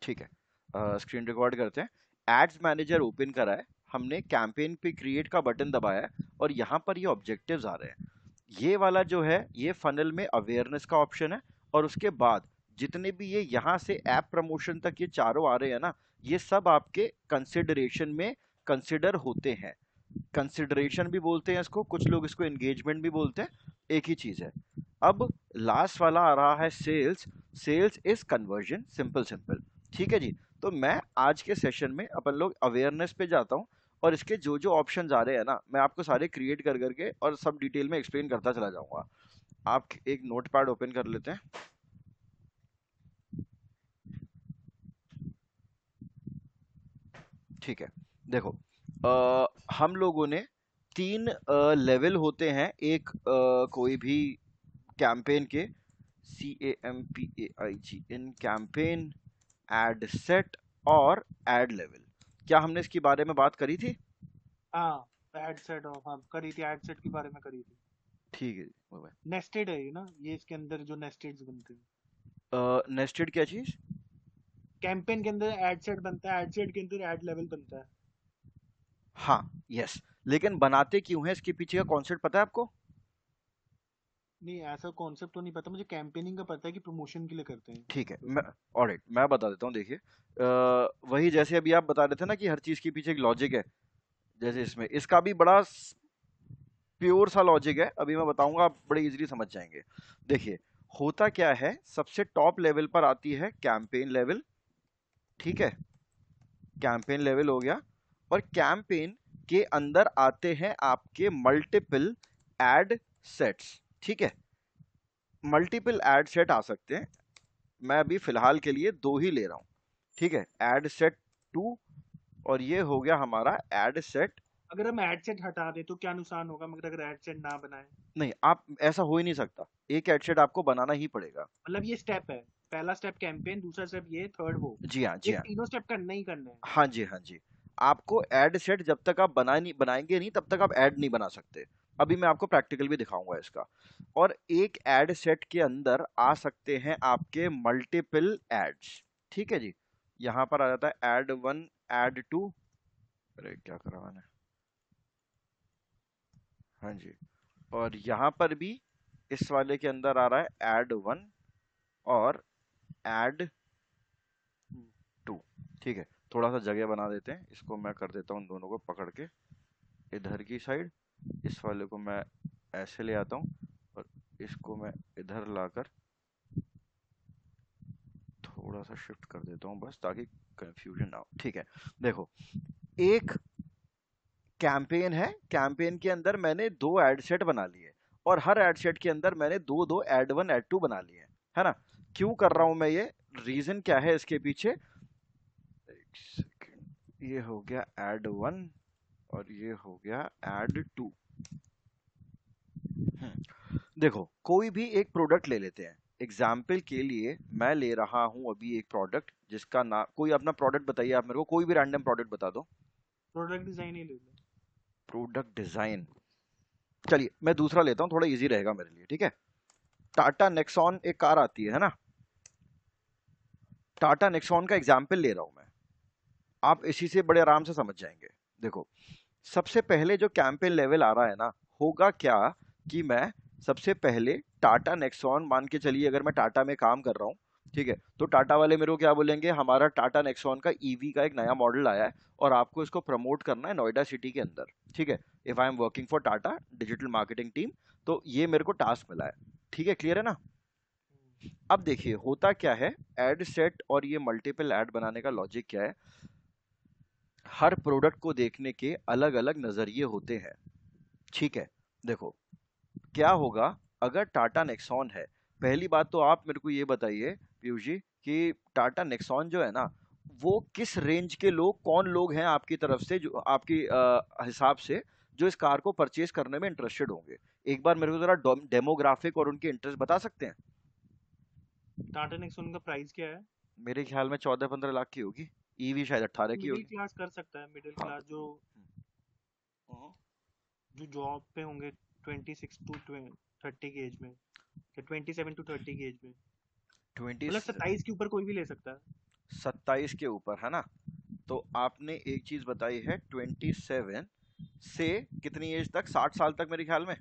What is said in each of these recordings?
ठीक है, screen record करते हैं। एड्स मैनेजर ओपन करा है हमने, कैंपेन पे क्रिएट का बटन दबाया है और यहाँ पर ये ऑब्जेक्टिव्स आ रहे हैं। ये वाला जो है ये फनल में अवेयरनेस का ऑप्शन है, और उसके बाद जितने भी ये यहाँ से ऐप प्रमोशन तक ये चारों आ रहे हैं ना, ये सब आपके कंसिडरेशन में कंसिडर होते हैं। कंसिडरेशन भी बोलते हैं इसको, कुछ लोग इसको एंगेजमेंट भी बोलते हैं, एक ही चीज है। अब लास्ट वाला आ रहा है sales. Sales is conversion, simple simple. ठीक है जी। तो मैं आज के सेशन में अपन लोग अवेयरनेस पे जाता हूँ, और इसके जो जो ऑप्शंस आ रहे हैं ना, मैं आपको सारे क्रिएट कर करके और सब डिटेल में एक्सप्लेन करता चला जाऊंगा। आप एक नोटपैड ओपन कर लेते हैं। ठीक है, देखो, हम लोगों ने तीन लेवल होते हैं एक कोई भी कैंपेन के, CAMPAIG, इन कैंपेन, एड सेट और एड लेवल। क्या हमने इसके बारे में बात करी थी? हाँ, एड सेट ऑफ हाँ करी थी, एड सेट के बारे में करी थी। ठीक है, बाय। नेस्टेड है ये ना, ये इसके अंदर जो नेस्टेड्स बनते हैं। नेस्टेड क्या चीज? कैंपेन के अंदर एड सेट बनता है, एड सेट के अंदर एड लेवल बनता है। हाँ, यस। लेकिन बनाते क्यों है, इसके पीछे का कॉन्सेप्ट पता है आपको? नहीं, ऐसा कॉन्सेप्ट तो नहीं पता मुझे। कैंपेनिंग का पता है कि प्रमोशन के लिए करते हैं। ठीक है, मैं, बस। ऑलराइट, मैं बता देता हूँ। देखिए, वही जैसे अभी आप बता रहे थे ना कि हर चीज के पीछे एक लॉजिक है, जैसे इसमें इसका भी बड़ा प्योर सा लॉजिक है, अभी मैं बताऊंगा, आप बड़े इजीली समझ जाएंगे। देखिए, होता क्या है, सबसे टॉप लेवल पर आती है कैंपेन लेवल। ठीक है, कैंपेन लेवल हो गया, और कैंपेन के अंदर आते हैं आपके मल्टीपल एड सेट्स। ठीक है, मल्टीपल एड सेट आ सकते हैं, मैं अभी फिलहाल के लिए दो ही ले रहा हूं। ठीक है, एड सेट 2, और ये हो गया हमारा एड सेट। अगर हम एड सेट हटा दें तो क्या नुकसान होगा, मगर अगर एड सेट ना बनाए? नहीं, आप, ऐसा हो ही नहीं सकता, एक एड सेट आपको बनाना ही पड़ेगा। मतलब ये स्टेप है, पहला स्टेप कैंपेन, दूसरा स्टेप ये, थर्ड वो। जी हाँ, जी ये हाँ। तीनों स्टेप करना ही करना है। हाँ जी, हाँ जी। आपको ऐड सेट जब तक आप बनाएंगे नहीं, तब तक आप ऐड नहीं बना सकते। अभी मैं आपको प्रैक्टिकल भी दिखाऊंगा इसका। और एक ऐड सेट के अंदर आ सकते हैं आपके मल्टीपल एड्स। ठीक है जी। यहाँ पर आ जाता है ऐड वन, ऐड टू। अरे क्या करा मैंने, हाँ जी। और यहाँ पर भी इस वाले के अंदर आ रहा है ऐड वन और ऐड टू। ठीक है, थोड़ा सा जगह बना देते हैं, इसको मैं कर देता हूँ दोनों को पकड़ के इधर की साइड। इस वाले को मैं ऐसे ले आता हूँ, और इसको मैं इधर लाकर थोड़ा सा शिफ्ट कर देता हूँ, बस ताकि कंफ्यूजन ना हो। ठीक है, देखो, एक कैंपेन है, कैंपेन के अंदर मैंने दो एड सेट बना लिए, और हर एड सेट के अंदर मैंने दो दो एड वन एड टू बना लिए, है ना? क्यों कर रहा हूं मैं ये, रीजन क्या है इसके पीछे? एक सेकेंड, ये हो गया एड वन और ये हो गया एड टू। देखो, कोई भी एक प्रोडक्ट ले लेते हैं, एग्जाम्पल के लिए मैं ले रहा हूं अभी एक प्रोडक्ट जिसका नाम, कोई अपना प्रोडक्ट बताइए आप मेरे को, कोई भी रैंडम प्रोडक्ट बता दो। प्रोडक्ट डिजाइन ही ले लो। प्रोडक्ट डिजाइन, चलिए मैं दूसरा लेता हूँ, थोड़ा इजी रहेगा मेरे लिए। ठीक है, टाटा नेक्सॉन एक कार आती है ना, टाटा नेक्सॉन का एग्जाम्पल ले रहा हूं मैं, आप इसी से बड़े आराम से समझ जाएंगे। देखो, सबसे पहले जो कैंपेन लेवल आ रहा है ना, होगा क्या कि मैं सबसे पहले टाटा नेक्सॉन, मान के चलिए अगर मैं टाटा में काम कर रहा हूँ, ठीक है, तो टाटा वाले मेरे को क्या बोलेंगे, हमारा टाटा नेक्सॉन का ईवी का एक नया मॉडल आया है, और आपको इसको प्रमोट करना है नोएडा सिटी के अंदर। ठीक है, if I am working for Tata digital marketing team, तो ये मेरे को टास्क मिला है। ठीक है, क्लियर है ना? अब देखिए होता क्या है, एड सेट और ये मल्टीपल एड बनाने का लॉजिक क्या है, हर प्रोडक्ट को देखने के अलग अलग नजरिए होते हैं। ठीक है, देखो, क्या होगा अगर टाटा नेक्सॉन है, पहली बात तो आप मेरे को ये बताइए पीयूष जी, कि टाटा नेक्सॉन जो है ना, वो किस रेंज के लोग, कौन लोग हैं आपकी तरफ से, जो आपकी हिसाब से जो इस कार को परचेज करने में इंटरेस्टेड होंगे? एक बार मेरे को जरा डेमोग्राफिक और उनकी इंटरेस्ट बता सकते हैं? टाटा नेक्सॉन का प्राइस क्या है? मेरे ख्याल में 14-15 लाख की होगी, ईवी शायद 18 की मिडिल होगी। क्लास कर सकता है, मिडिल हाँ, क्लास जो हम्म, जो जॉब पे होंगे, 26 to 30 की एज में, या 27 to 30 की एज में। 20। मतलब 27 के ऊपर कोई भी ले सकता है। 27 के ऊपर, है ना? तो आपने एक चीज बताई है 27 से कितनी एज तक, 60 साल तक मेरे ख्याल में।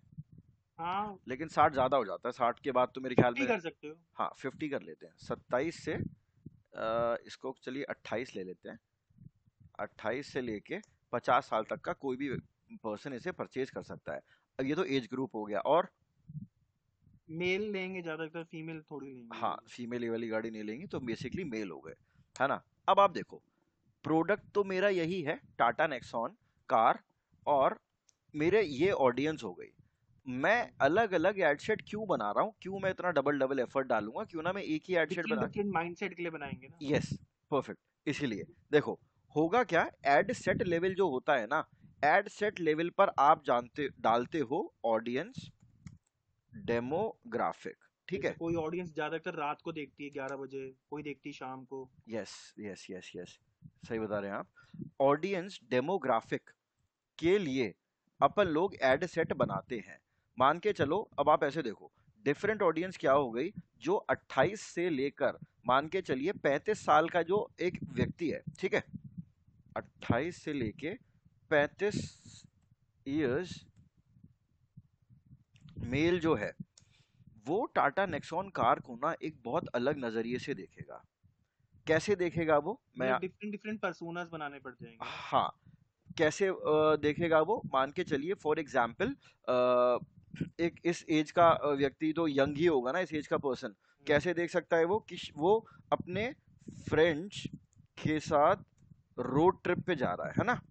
हाँ, लेकिन 60 ज्यादा हो जाता है, 60 के बाद तो मेरे ख्याल 50 में। कर सकते हो। हाँ 50 कर लेते हैं, 27 से इसको चलिए 28 ले लेते हैं। 28 से लेके 50 साल तक का कोई भी पर्सन इसे परचेज कर सकता है। अब ये तो एज ग्रुप हो गया, और मेल लेंगे ज्यादातर, फीमेल थोड़ी लेंगे ये हाँ वाली। फीमेल ये वाली गाड़ी नहीं लेंगी, तो बेसिकली मेल हो गए, है ना? अब आप देखो, प्रोडक्ट तो मेरा यही है, टाटा नेक्सॉन कार, और मेरे ये ऑडियंस हो गई। मैं अलग अलग एड सेट क्यों बना रहा हूँ, क्यों मैं इतना डबल डबल एफर्ट डालूंगा, क्यों ना मैं एक ही एड सेट डिफरेंट बना। डिफरेंट माइंडसेट के लिए बनाएंगे ना। Yes, perfect. इसीलिए देखो, होगा क्या, एड सेट लेवल जो होता है ना, एड सेट लेवल पर आप जानते डालते हो ऑडियंस डेमोग्राफिक, ठीक जैसे है? कोई ऑडियंस ज्यादातर रात को देखती है 11 बजे, कोई देखती है शाम को। यस यस यस यस, सही बता रहे हैं आप। ऑडियंस डेमोग्राफिक के लिए अपन लोग एड सेट बनाते हैं। मान के चलो, अब आप ऐसे देखो, डिफरेंट ऑडियंस क्या हो गई, जो 28 से लेकर मान के चलिए 35 साल का जो एक व्यक्ति है, ठीक है? 28 से लेके 35 इयर्स मेल जो है, वो टाटा नेक्सॉन कार को ना एक बहुत अलग नजरिए से देखेगा। कैसे देखेगा वो, मैं, मतलब डिफरेंट डिफरेंट पर्सोनास बनाने पड़ जाएंगे ना। हाँ, कैसे देखेगा वो, मान के चलिए फॉर एग्जाम्पल, एक इस एज का व्यक्ति तो यंग ही होगा ना, इस एज का पर्सन हम्म, कैसे देख सकता है वो कि वो अपने फ्रेंड्स के साथ रोड ट्रिप पे जा रहा है ना?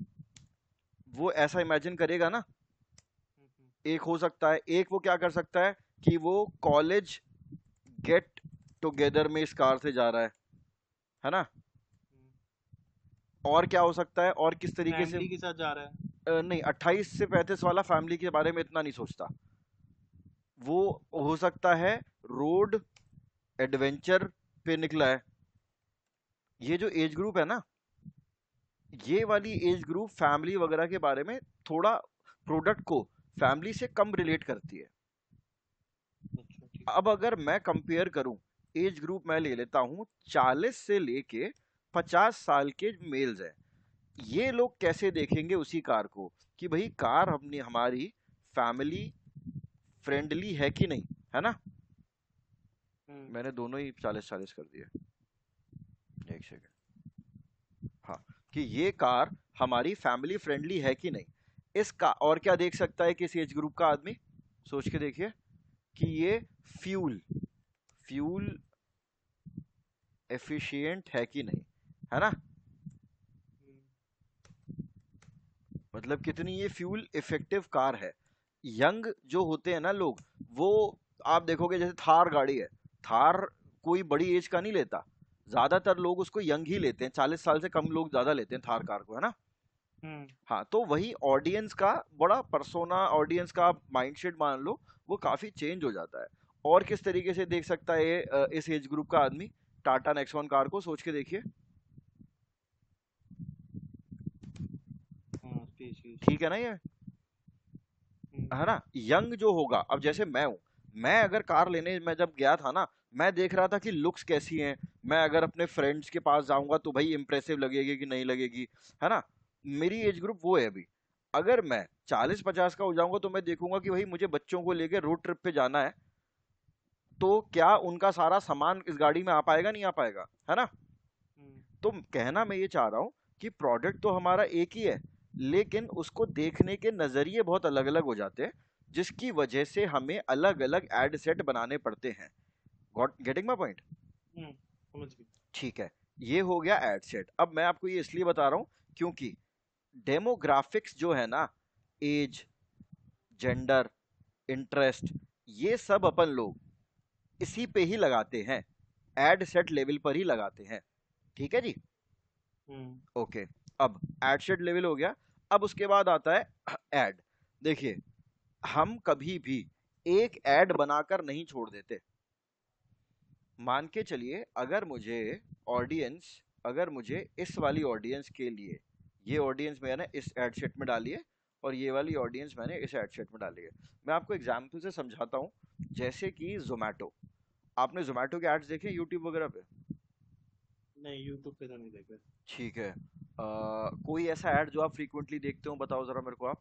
वो ऐसा इमेजिन करेगा ना। हम्म, एक हो सकता है, एक वो क्या कर सकता है कि वो कॉलेज गेट टुगेदर में इस कार से जा रहा है ना? हम्म। और क्या हो सकता है, और किस तरीके से? फैमिली के साथ जा रहा है। नहीं, 28 से 35 वाला फैमिली के बारे में इतना नहीं सोचता। वो हो सकता है रोड एडवेंचर पे निकला है। ये जो एज ग्रुप है ना, ये वाली एज ग्रुप फैमिली वगैरह के बारे में थोड़ा प्रोडक्ट को फैमिली से कम रिलेट करती है। अच्छा ठीक है। अब अगर मैं कंपेयर करूं, एज ग्रुप मैं ले लेता हूं 40 से लेके 50 साल के मेल्स हैं, ये लोग कैसे देखेंगे उसी कार को, कि भाई कार हमने हमारी फैमिली फ्रेंडली है कि नहीं, है ना? हम्म। मैंने दोनों ही 40-40 कर दिए, एक सेकेंड। हाँ, कि ये कार हमारी फैमिली फ्रेंडली है कि नहीं। इसका और क्या देख सकता है किस एज ग्रुप का आदमी, सोच के देखिए, कि ये फ्यूल फ्यूल एफिशिएंट है कि नहीं, है ना? हम्म। मतलब कितनी ये फ्यूल इफेक्टिव कार है। यंग जो होते हैं ना लोग, वो आप देखोगे जैसे थार गाड़ी है, थार कोई बड़ी एज का नहीं लेता, ज्यादातर लोग उसको यंग ही लेते हैं, 40 साल से कम लोग ज्यादा लेते हैं थार कार को, है ना? हम्म। हाँ, तो वही ऑडियंस का बड़ा पर्सोना, ऑडियंस का माइंडसेट मान लो, वो काफी चेंज हो जाता है। और किस तरीके से देख सकता है ये इस एज ग्रुप का आदमी टाटा नेक्सॉन कार को, सोच के देखिए। हाँ, स्पेशियस। ठीक है ना ये, हम्म। है ना? यंग जो होगा, अब जैसे मैं हूं, मैं अगर कार लेने मैं जब गया था ना, मैं देख रहा था कि लुक्स कैसी हैं। मैं अगर अपने फ्रेंड्स के पास जाऊंगा तो भाई इंप्रेसिव लगेगी कि नहीं लगेगी, है ना? मेरी एज ग्रुप वो है अभी। अगर मैं 40-50 का हो जाऊंगा तो मैं देखूंगा कि भाई मुझे बच्चों को लेके रोड ट्रिप पे जाना है, तो क्या उनका सारा सामान इस गाड़ी में आ पाएगा, नहीं आ पाएगा, है ना? हम्म। तो कहना मैं ये चाह रहा हूँ कि प्रोडक्ट तो हमारा एक ही है, लेकिन उसको देखने के नजरिए बहुत अलग अलग हो जाते हैं, जिसकी वजह से हमें अलग अलग एड सेट बनाने पड़ते हैं। Got getting my point? समझ गई। ठीक है, ये हो गया एड सेट। अब मैं आपको ये इसलिए बता रहा हूँ क्योंकि डेमोग्राफिक्स जो है ना, एज, जेंडर, इंटरेस्ट, ये सब अपन लोग इसी पे ही लगाते हैं, एड सेट लेवल पर ही लगाते हैं। ठीक है जी, हम्म। ओके। अब एड सेट लेवल हो गया, अब उसके बाद आता है एड। देखिए, हम कभी भी एक एड बनाकर नहीं छोड़ देते। मान के चलिए, अगर मुझे ऑडियंस, अगर मुझे इस वाली ऑडियंस के लिए, ये ऑडियंस मैंने इस एड सेट में डाली है, और ये वाली ऑडियंस मैंने इस एड सेट में डाली है। मैं आपको एग्जाम्पल से समझाता हूँ, जैसे कि जोमेटो। आपने जोमेटो के एड्स देखे यूट्यूब वगैरह पे? नहीं, यूट्यूब पे तो नहीं देखा। ठीक है। कोई ऐसा ऐड जो आप फ्रीक्वेंटली देखते हो, बताओ जरा मेरे को आप।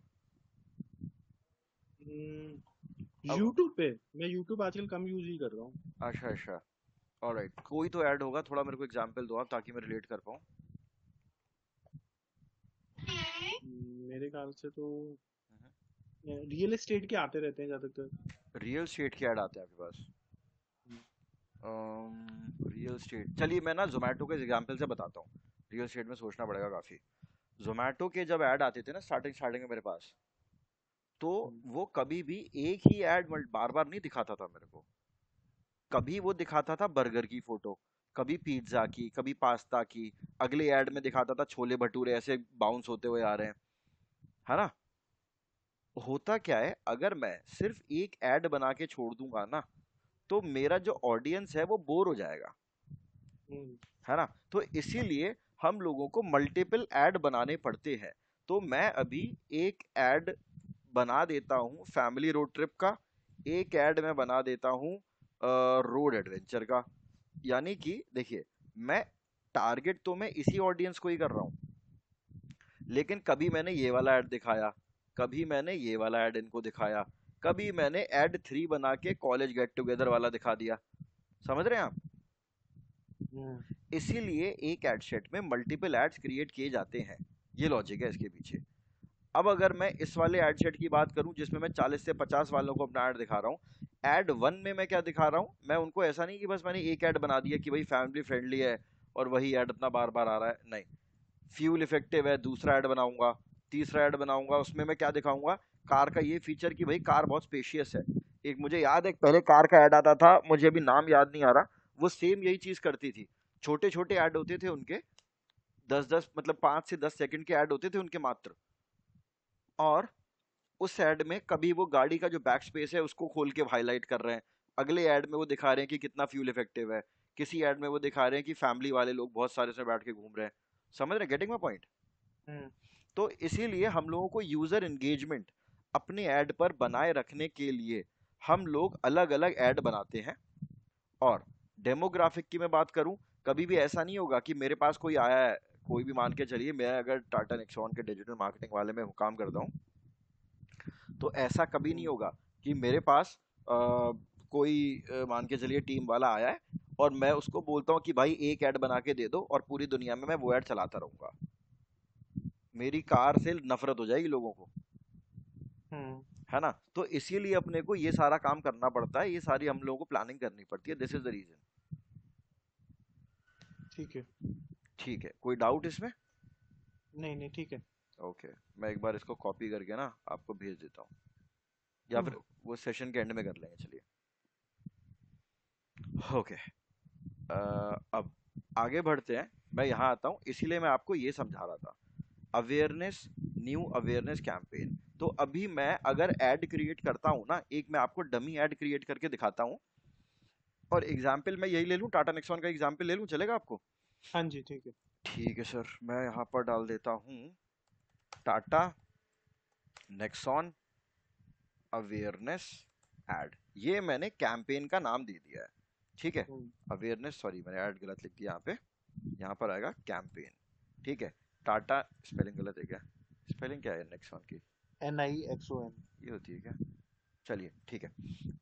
अब यूट्यूब पे मैं यूट्यूब आजकल कम यूज ही कर रहा हूँ। अच्छा अच्छा, ऑलराइट, कोई तो ऐड होगा, थोड़ा मेरे को एग्जांपल दो आप ताकि मैं रिलेट कर पाऊँ। मेरे ख्याल से तो रियल एस्टेट के आते रहते हैं ज्यादातर। रियल स्टेट के ऐड आते हैं आपके पास? रियल स्टेट, चलिए मैं ना जोमेटो के एग्जांपल से बताता हूँ। रियल स्टेट में सोचना पड़ेगा काफी। जोमेटो के जब ऐड आते थे ना स्टार्टिंग स्टार्टिंग में मेरे पास, तो वो कभी भी एक ही ऐड बार बार नहीं दिखाता था मेरे को। कभी वो दिखाता था बर्गर की फोटो, कभी पिज्जा की, कभी पास्ता की, अगले ऐड में दिखाता था छोले भटूरे ऐसे बाउंस होते हुए आ रहे हैं, है ना। होता क्या है, अगर मैं सिर्फ एक ऐड बना के छोड़ दूंगा ना, तो मेरा जो ऑडियंस है वो बोर हो जाएगा, हम्म। है ना। तो इसीलिए हम लोगों को मल्टीपल ऐड बनाने पड़ते हैं। तो मैं अभी एक ऐड बना देता हूँ फैमिली रोड ट्रिप का, एक ऐड मैं बना देता हूँ रोड एडवेंचर का। यानी कि देखिए, मैं टारगेट तो मैं इसी ऑडियंस को ही कर रहा हूँ, लेकिन कभी मैंने ये वाला ऐड दिखाया, कभी मैंने ये वाला ऐड इनको दिखाया, कभी मैंने ऐड 3 बना के कॉलेज गेट टुगेदर वाला दिखा दिया। समझ रहे हैं आप? हम्म। इसीलिए एक एड सेट में मल्टीपल एड्स क्रिएट किए जाते हैं। ये लॉजिक है इसके पीछे। अब अगर मैं इस वाले एड सेट की बात करूं जिसमें मैं 40 से 50 वालों को अपना ऐड दिखा रहा हूं, ऐड वन में मैं क्या दिखा रहा हूं, मैं उनको ऐसा नहीं कि बस मैंने एक ऐड बना दिया कि भाई फैमिली फ्रेंडली है और वही ऐड अपना बार बार आ रहा है, नहीं। फ्यूल इफेक्टिव है, दूसरा ऐड बनाऊंगा, तीसरा ऐड बनाऊंगा, उसमें मैं क्या दिखाऊंगा, कार का ये फीचर कि भाई कार बहुत स्पेशियस है। एक मुझे याद है, एक पहले कार का ऐड आता था, मुझे अभी नाम याद नहीं आ रहा, वो सेम यही चीज करती थी। छोटे छोटे ऐड होते थे उनके, 10-10 मतलब 5 से 10 सेकंड के ऐड होते थे उनके मात्र। और उस ऐड में कभी वो गाड़ी का जो बैक स्पेस है उसको खोल के हाईलाइट कर रहे हैं, अगले ऐड में वो दिखा रहे हैं कि कितना फ्यूल इफेक्टिव है, किसी ऐड में वो दिखा रहे हैं कि फैमिली वाले लोग बहुत सारे से बैठ के घूम रहे हैं। समझ रहे, गेटिंग माई पॉइंट? हम्म। तो इसीलिए हम लोगों को यूजर एंगेजमेंट अपने ऐड पर बनाए रखने के लिए हम लोग अलग अलग ऐड बनाते हैं। और डेमोग्राफिक की मैं बात करूं, कभी भी ऐसा नहीं होगा कि मेरे पास कोई आया है, कोई भी मान के चलिए मैं अगर टाटा नेक्सॉन के डिजिटल मार्केटिंग वाले में काम करता हूं, तो ऐसा कभी नहीं हम्म। होगा कि मेरे पास कोई मान के चलिए टीम वाला आया है और मैं उसको बोलता हूँ कि भाई एक ऐड बना के दे दो और पूरी दुनिया में मैं वो ऐड चलाता रहूंगा। मेरी कार से नफरत हो जाएगी लोगों को, हम्म। है ना। तो इसीलिए अपने को ये सारा काम करना पड़ता है, ये सारी हम लोगों को प्लानिंग करनी पड़ती है, दिस इज द रीजन। ठीक है। ठीक है, कोई डाउट इसमें? नहीं नहीं, ठीक है। ओके, मैं एक बार इसको कॉपी करके ना आपको भेज देता हूँ, या फिर वो सेशन के एंड में कर लेंगे, चलिए। ओके, अब आगे बढ़ते हैं। मैं यहाँ आता हूँ, इसीलिए मैं आपको ये समझा रहा था, अवेयरनेस, न्यू अवेयरनेस कैंपेन। तो अभी मैं अगर ऐड क्रिएट करता हूँ ना, एक मैं आपको डमी ऐड क्रिएट करके दिखाता हूँ, और एग्जाम्पल मैं यही ले लूँ, टाटा नेक्सॉन का एग्जाम्पल ले लूँ, चलेगा आपको? हाँ जी, ठीक है। ठीक है सर, मैं यहाँ पर डाल देता हूँ टाटा नेक्सॉन अवेयरनेस ऐड, ये मैंने कैंपेन का नाम दे दिया है। ठीक है, हम्म। अवेयरनेस, सॉरी मैंने ऐड गलत लिख दिया यहाँ पे, यहाँ पर आएगा कैंपेन। ठीक है, टाटा, स्पेलिंग गलत है क्या? स्पेलिंग क्या है नेक्सॉन की? NIXON। ये होती है क्या? चलिए ठीक है,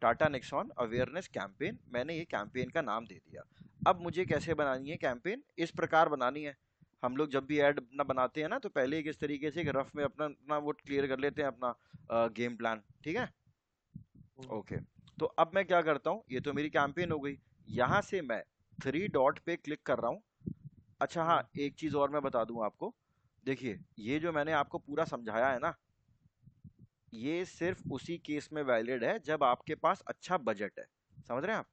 टाटा नेक्सॉन अवेयरनेस कैंपेन, मैंने ये कैंपेन का नाम दे दिया। अब मुझे कैसे बनानी है कैंपेन, इस प्रकार बनानी है। हम लोग जब भी ऐड अपना बनाते हैं ना, तो पहले एक इस तरीके से एक रफ में अपना अपना वो क्लियर कर लेते हैं अपना गेम प्लान, ठीक है। हम्म। ओके, तो अब मैं क्या करता हूँ, ये तो मेरी कैंपेन हो गई। यहाँ से मैं 3 डॉट पे क्लिक कर रहा हूँ। अच्छा हाँ, हम्म। एक चीज और मैं बता दूं आपको, देखिए ये जो मैंने आपको पूरा समझाया है ना, ये सिर्फ उसी केस में वैलिड है जब आपके पास अच्छा बजट है। समझ रहे हैं आप?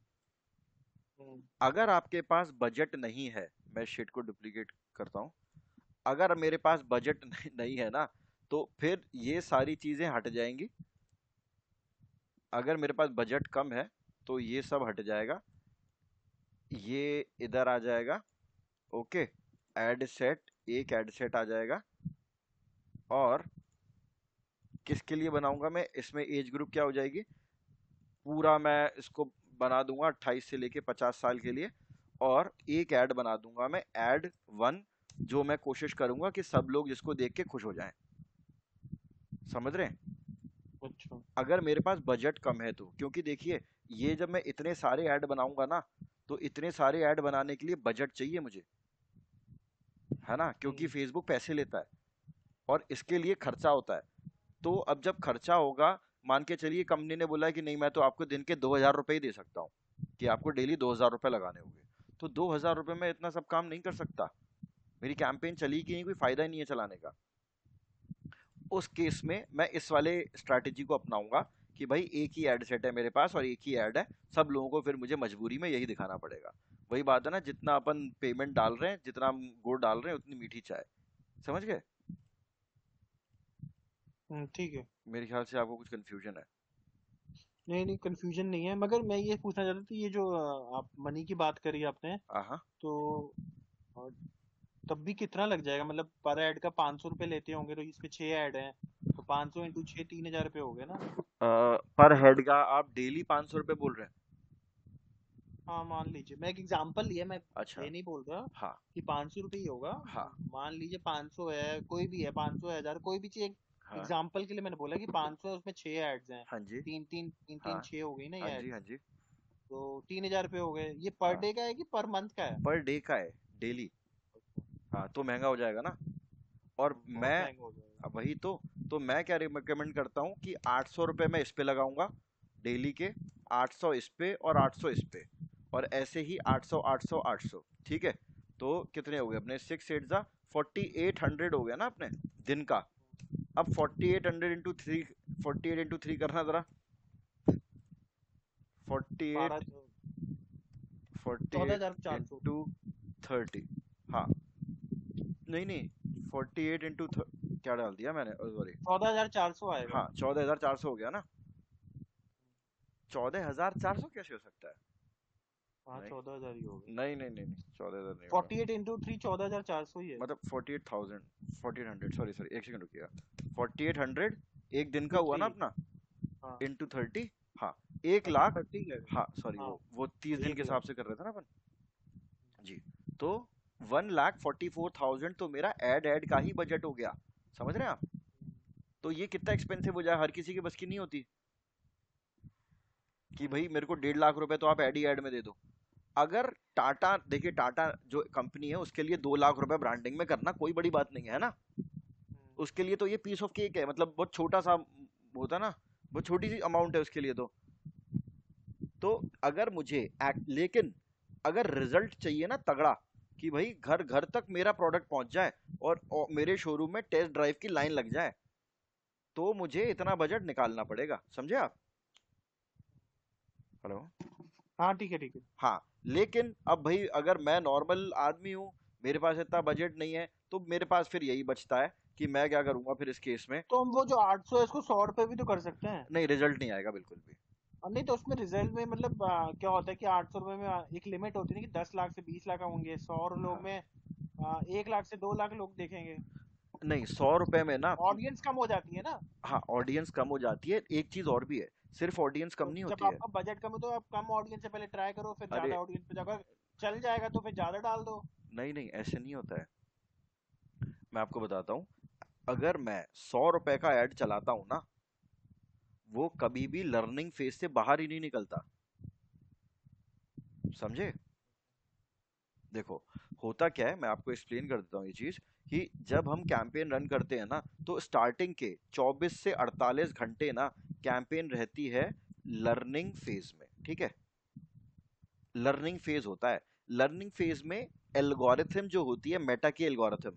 हम्म। अगर आपके पास बजट नहीं है, मैं शीट को डुप्लीकेट करता हूँ, अगर मेरे पास बजट नहीं है ना, तो फिर ये सारी चीजें हट जाएंगी। अगर मेरे पास बजट कम है तो ये सब हट जाएगा, ये इधर आ जाएगा। ओके, एड सेट, एक एड सेट आ जाएगा। और किसके लिए बनाऊंगा मैं, इसमें एज ग्रुप क्या हो जाएगी, पूरा मैं इसको बना दूंगा 28 से लेके 50 साल के लिए। और एक ऐड बना दूंगा मैं, ऐड वन, जो मैं कोशिश करूंगा कि सब लोग जिसको देख के खुश हो जाएं। समझ रहे हैं? अच्छा। अगर मेरे पास बजट कम है तो, क्योंकि देखिए, ये जब मैं इतने सारे ऐड बनाऊंगा ना, तो इतने सारे ऐड बनाने के लिए बजट चाहिए मुझे, है ना, क्योंकि हम्म। फेसबुक पैसे लेता है और इसके लिए खर्चा होता है। तो अब जब खर्चा होगा, मान के चलिए कंपनी ने बोला है कि नहीं, मैं तो आपको दिन के 2,000 रुपये ही दे सकता हूँ, कि आपको डेली 2,000 रुपये लगाने होंगे, तो 2,000 रुपये में इतना सब काम नहीं कर सकता। मेरी कैंपेन चली कि नहीं, कोई फायदा ही नहीं है चलाने का। उस केस में मैं इस वाले स्ट्रैटेजी को अपनाऊंगा कि भाई एक ही ऐड सेट है मेरे पास और एक ही ऐड है, सब लोगों को फिर मुझे मजबूरी में यही दिखाना पड़ेगा। वही बात है ना, जितना अपन पेमेंट डाल रहे हैं, जितना हम गुड़ डाल रहे हैं, उतनी मीठी चाय। समझ गए? ठीक है। मेरे ख्याल से आपको कुछ कंफ्यूजन है। नहीं नहीं, कंफ्यूजन नहीं है, मगर मैं ये पूछना चाहता था, ये जो आप मनी की बात करी आपने, हाँ। तो अ, तब भी कितना लग जाएगा? मतलब पर ऐड का 500 रुपये लेते होंगे, तो इसमें 6 ऐड हैं, तो 500 × 6 3,000 रुपये हो गए ना? पर हेड का आप डेली 500 रुपये बोल रहे हैं? हाँ, मान लीजिए, मैं एक एग्जांपल लिया, मैं अच्छा। ये नहीं बोल रहा हाँ। कि 500 रुपये ही होगा। हाँ। मान लीजिए 500 है, कोई भी है, 500 है, 1000, कोई भी चीज। हाँ। एग्जांपल के लिए मैंने बोला कि 500 है, उसमें 6 एड्स हैं। हाँ जी। तीन तीन तीन हाँ। तीन 6 हो गई ना हाँ ये जी। एड्स। हाँ जी। तो 3,000 रुपये हो गए। ये पर हाँ, डे का है कि पर मंथ का है? पर डे का है, डेली। हाँ, तो महंगा हो जाएगा ना। और बहुत मैं, महंगा हो जाएगा। अब वही तो मैं क्या रिकमेंड करता हूँ कि 800 रुपये मैं इस पे लगाऊंगा, डेली के, 800 इस पे और 800 इस पे, और ऐसे ही 800 800 800। ठीक है? तो कितने हो गए अपने, 6 8 4800 हो गया ना अपने दिन का। अब 4800 इंटू 3, 48 इंटू 3 करना जरा। फोर्टी बारह एट फोर्टी चौदह एट हजार चार सौ इंटू 30। हाँ, नहीं नहीं, 48 इंटू क्या डाल दिया मैंने, सॉरी। 14,400 आएगा। हाँ, 14,400 हो गया ना। 14,400 कैसे हो सकता है? हाँ, नहीं 14,000 ही हो गए। नहीं नहीं नहीं नहीं, 14,000 नहीं होगा। 48 × 3 14,400 ही है। मतलब 48,000, 1400, सॉरी सॉरी, एक सेकंड रुकिएगा। 4800 एक दिन का टू हुआ थ्री ना अपना, हाँ, इंटू 30। हाँ, 1 लाख। 30 है। हाँ सॉरी, हाँ, वो 30 दिन के 1 लाख। हिसाब से कर रहे थे ना अपन। जी। तो 1,44,000 तो मेरा ऐड का ही बजट हो गया। समझ रहे हैं आप? तो ये कितना एक्सपेंसिव हो जाए, हर किसी की बस की नहीं होती कि भाई मेरे को 1.5 लाख रुपए तो आप ऐड ही ऐड में दे दो। अगर टाटा, देखिए टाटा जो कंपनी है, उसके लिए 2 लाख रुपए ब्रांडिंग में करना कोई बड़ी बात नहीं है ना। उसके लिए तो ये पीस ऑफ केक है, मतलब बहुत छोटा सा होता है ना, बहुत छोटी सी अमाउंट है उसके लिए तो अगर मुझे लेकिन अगर रिजल्ट चाहिए ना तगड़ा, कि भाई घर घर तक मेरा प्रोडक्ट पहुंच जाए और मेरे शोरूम में टेस्ट ड्राइव की लाइन लग जाए, तो मुझे इतना बजट निकालना पड़ेगा। समझे आप? हेलो? हाँ, ठीक है, ठीक है। हाँ, लेकिन अब भाई अगर मैं नॉर्मल आदमी हूँ, मेरे पास इतना बजट नहीं है, तो मेरे पास फिर यही बचता है कि मैं क्या करूंगा फिर इस केस में। तो हम वो जो 800 है, इसको 100 रुपये भी तो कर सकते हैं। नहीं, रिजल्ट नहीं आएगा बिल्कुल भी। नहीं, तो उसमें रिजल्ट में मतलब क्या होता है कि 800 रुपये में एक लिमिट होती है ना कि 10 लाख से 20 लाख होंगे, 100 लोग हाँ। में 1 लाख से 2 लाख लोग देखेंगे। नहीं, 100 रुपए में ना, ऑडियंस कम हो जाती है ना। हाँ ऑडियंस कम हो जाती है, एक चीज और भी है, सिर्फ ऑडियंस कम तो नहीं जब होती है। आपका बजट कम हो, तो आप कम ऑडियंस से पहले ट्राई करो, फिर अरे ज्यादा ऑडियंस पे जाकर चल जाएगा तो फिर ज्यादा डाल दो। नहीं नहीं, ऐसे नहीं होता है। मैं आपको बताता हूँ, अगर मैं 100 रुपए का ऐड चलाता हूँ ना, वो कभी भी लर्निंग फेज से बाहर ही नहीं निकलता। समझे? देखो, होता क्या है, मैं आपको एक्सप्लेन कर देता हूँ ये चीज, कि जब हम कैंपेन रन करते हैं ना, तो स्टार्टिंग के 24 से 48 घंटे ना कैंपेन रहती है लर्निंग फेज में। ठीक है? लर्निंग फेज होता है। लर्निंग फेज में एल्गोरिथम जो होती है, मेटा की एल्गोरिथम,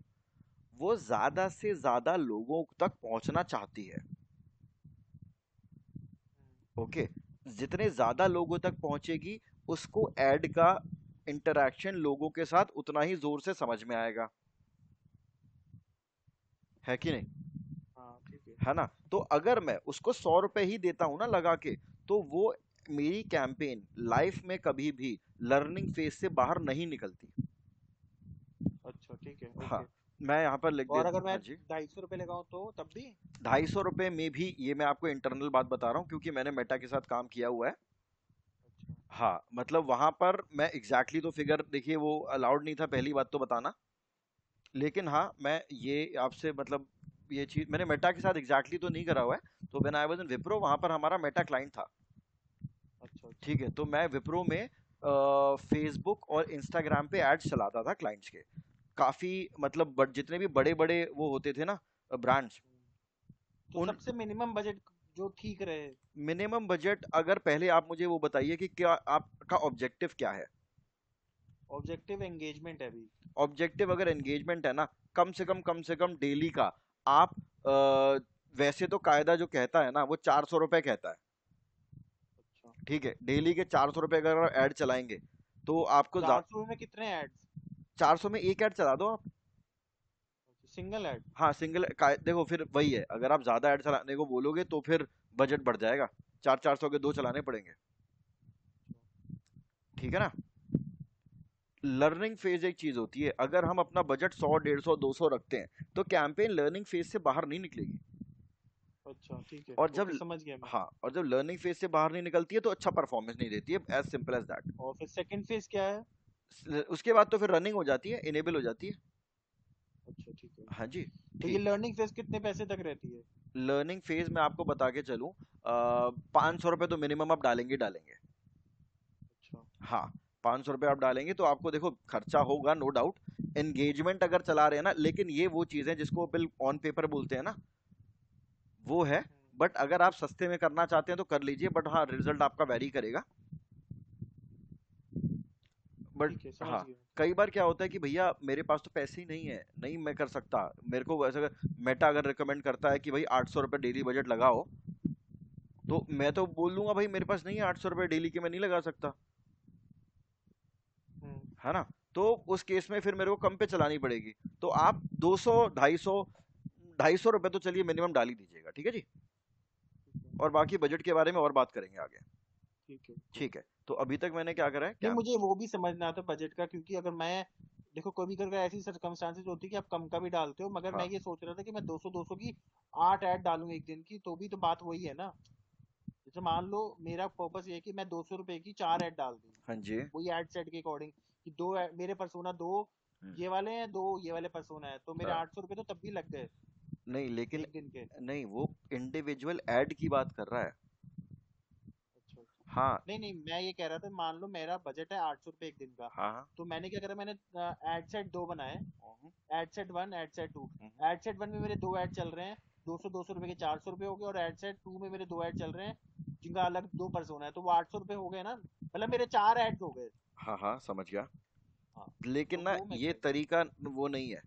वो ज्यादा से ज्यादा लोगों तक पहुंचना चाहती है। ओके? जितने ज्यादा लोगों तक पहुंचेगी, उसको ऐड का इंटरेक्शन लोगों के साथ उतना ही जोर से समझ में आएगा। है कि नहीं? हाँ, ठीक है। है ना? तो अगर मैं उसको 100 रुपए ही देता हूं ना लगा के, तो वो मेरी कैंपेन लाइफ में कभी भी लर्निंग फेज से बाहर नहीं निकलती। अच्छा, ठीक है, हाँ, ओके। मैं यहाँ पर लिख दे। और अगर मैं हाँ जी। 250 रुपये लगाऊं तो तब भी? 250 रुपये में भी, ये मैं आपको इंटरनल बात बता रहा हूँ क्योंकि मैंने मेटा के साथ काम किया हुआ है। अच्छा। हाँ मतलब वहां पर मैं एग्जैक्टली तो फिगर देखिए वो अलाउड नहीं था, पहली बात तो बताना। लेकिन हाँ मैं ये आपसे मतलब ये चीज मैंने मेटा के साथ एग्जैक्टली तो नहीं करा हुआ है। तो when I was in Wipro वहां पर हमारा मेटा क्लाइंट था। अच्छा अच्छा। ठीक है, तो मैं विप्रो में फेसबुक और इंस्टाग्राम पे एड्स चलाता था क्लाइंट्स के। काफी मतलब जितने भी बड़े बड़े वो होते थे ना ब्रांड्स, हम्म। तो उन सबसे मिनिमम बजट जो ठीक रहे। मिनिमम बजट अगर पहले आप मुझे वो बताइए कि क्या आपका ऑब्जेक्टिव क्या है। ऑब्जेक्टिव एंगेजमेंट है अभी। ऑब्जेक्टिव अगर एंगेजमेंट है ना, कम से कम डेली का आप वैसे तो कायदा जो कहता है ना वो 400 रुपए कहता है। अच्छा। ठीक है, डेली के 400 रुपए अगर ऐड चलाएंगे तो आपको 400 में कितने एड्स? 400 में एक ऐड चला दो आप। Single add? हाँ सिंगल देखो फिर वही है, अगर आप ज्यादा ऐड चलाने को बोलोगे तो फिर बजट बढ़ जाएगा, 400 के दो चलाने पड़ेंगे। ठीक है ना। लर्निंग फेज एक चीज होती है, अगर हम अपना बजट 100 150 200 रखते हैं तो कैंपेन लर्निंग फेज से बाहर नहीं निकलेगी। अच्छा ठीक है, और जब ओके समझ गया मैं। हाँ और जब लर्निंग फेज से बाहर नहीं निकलती है तो अच्छा परफॉर्मेंस नहीं देती है, एज सिंपल एज और फिर सेकंड फेज क्या है? दैट। उसके बाद तो फिर रनिंग हो जाती है, इनेबल हो जाती है। अच्छा ठीक है। हाँ जी। तो ये ठीक। लर्निंग फेज कितने पैसे तक रहती है? लर्निंग फेज में आपको बता के चलूं, 500 रुपये तो मिनिमम आप डालेंगे डालेंगे। अच्छा। हाँ 500 रुपये आप डालेंगे तो आपको देखो खर्चा होगा नो डाउट। एंगेजमेंट अगर चला रहे हैं ना, लेकिन ये वो चीज़ है जिसको बिल ऑन पेपर बोलते हैं ना, वो है। हम्म, बट अगर आप सस्ते में करना चाहते हैं तो कर लीजिए, बट हाँ रिजल्ट आपका वेरी करेगा। बट ठीक है समझ हाँ गया। कई बार क्या होता है कि भैया मेरे पास तो पैसे ही नहीं है, नहीं मैं कर सकता। मेरे को वैसे मेटा अगर रिकमेंड करता है कि भाई 800 रुपये डेली बजट लगाओ, तो मैं तो बोल दूंगा भाई मेरे पास नहीं है 800 रुपये डेली के, मैं नहीं लगा सकता। हम्म। है ना। तो उस केस में फिर मेरे को कम पे चलानी पड़ेगी। तो आप 200 250 रुपए तो चलिए मिनिमम डाल ही दीजिएगा, ठीक है जी। ठीक है और बाकी बजट के बारे में और बात करेंगे आगे। ठीक है ओके। ठीक है, तो अभी तक मैंने क्या करा है नहीं क्या। मुझे वो भी समझना था बजट का, क्योंकि अगर मैं देखो कभी कभी ऐसी सर्कमस्टांसेस होती है कि आप कम का भी डालते हो, मगर मैं हाँ ये सोच रहा था कि मैं 200 की 8 ऐड डालूं एक दिन की, तो भी तो बात वही है ना। जैसे मान लो मेरा पर्पस ये है कि मैं 200 रुपए की 4 ऐड डाल दूं, हाँ जी। वही एड सेट के अकॉर्डिंग, कि मेरे परसोना दो हम्म, ये वाले हैं, दो ये वाले परसोना है, तो मेरे हाँ। 800 रुपये तो तब भी लग गए नहीं लेकिन एक दिन के। नहीं वो इंडिविजुअल ऐड की बात कर रहा है। अच्छा अच्छा। हाँ नहीं नहीं, मैं ये कह रहा था मान लो मेरा बजट है 800 रुपये एक दिन का, हाँ हाँ। तो मैंने क्या करा, मैंने एड सेट दो बनाए, हम्म, ad set one ad set two. हम्म। एड सेट वन में मेरे दो ऐड चल रहे हैं, 200 200 रुपए के 400 रुपये हो गए, और एड सेट टू में मेरे दो ऐड चल रहे हैं जिनका अलग दो पर्सोना है, तो वो 800 रुपये हो गए ना, मतलब मेरे 4 ऐड हो गए। हाँ हाँ समझ गया। हाँ। लेकिन तो ना वो मैं ये कह तरीका वो नहीं है।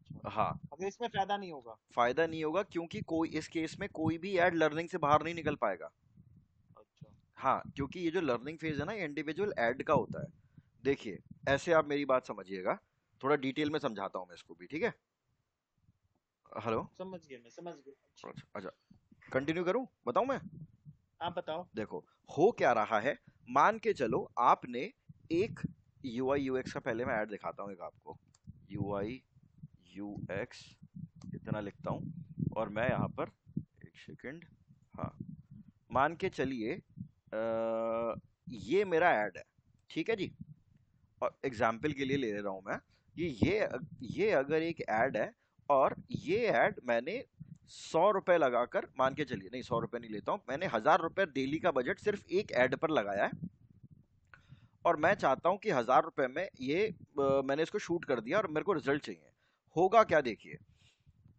अच्छा, हाँ अगर इसमें फायदा नहीं होगा। फायदा नहीं होगा क्योंकि कोई इस केस में कोई भी ऐड लर्निंग से बाहर नहीं निकल पाएगा। अच्छा। हाँ क्योंकि ये जो लर्निंग फेज है ना ये इंडिविजुअल ऐड का होता है। देखिए ऐसे आप मेरी बात समझिएगा, थोड़ा डिटेल में समझाता हूँ मैं इसको भी, ठीक है। हेलो। समझ गया, मैं समझ गया, अच्छा। अच्छा अच्छा, कंटिन्यू करूँ बताऊँ मैं। आप बताओ। देखो हो क्या रहा है, मान के चलो आपने एक UI UX का, पहले मैं ऐड दिखाता हूँ एक आपको। UI UX इतना लिखता हूँ और मैं यहाँ पर एक सेकंड। हाँ मान के चलिए ये मेरा ऐड है, ठीक है जी। और एग्जाम्पल के लिए ले रहा हूँ मैं कि ये अगर एक ऐड है और ये ऐड मैंने 100 रुपए लगाकर, मान के चलिए नहीं 100 रुपए नहीं लेता हूँ, मैंने 1000 रुपए डेली का बजट सिर्फ एक ऐड पर लगाया है। और मैं चाहता हूँ कि 1000 रुपए में ये मैंने इसको शूट कर दिया और मेरे को रिजल्ट चाहिए। होगा क्या देखिए,